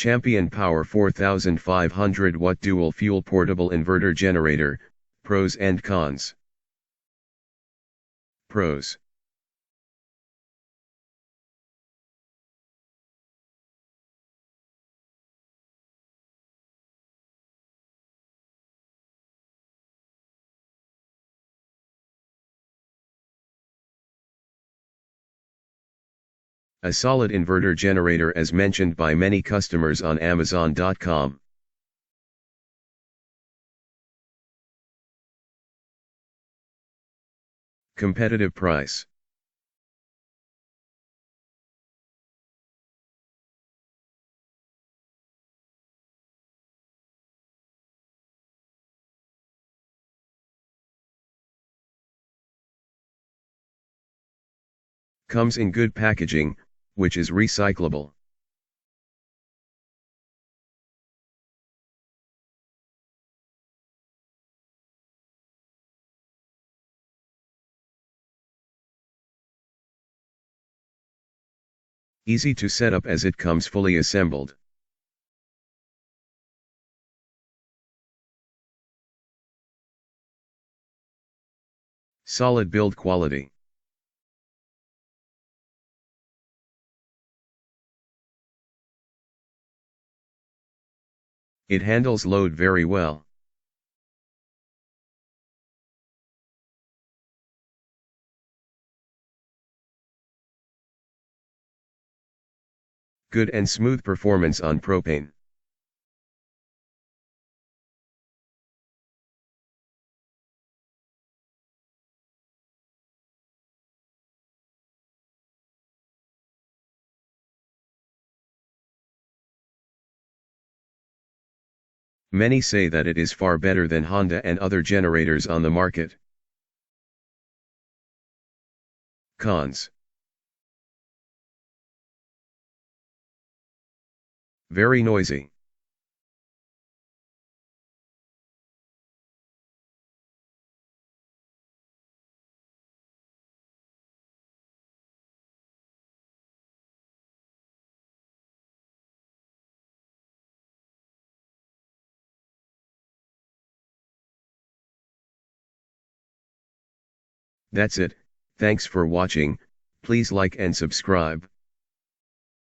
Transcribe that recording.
Champion Power 4500 watt dual fuel portable inverter generator. Pros and cons. Pros. A solid inverter generator as mentioned by many customers on Amazon.com. Competitive price. Comes in good packaging, which is recyclable. Easy to set up as it comes fully assembled. Solid build quality. It handles load very well. Good and smooth performance on propane. Many say that it is far better than Honda and other generators on the market. Cons. Very noisy. That's it, thanks for watching, please like and subscribe.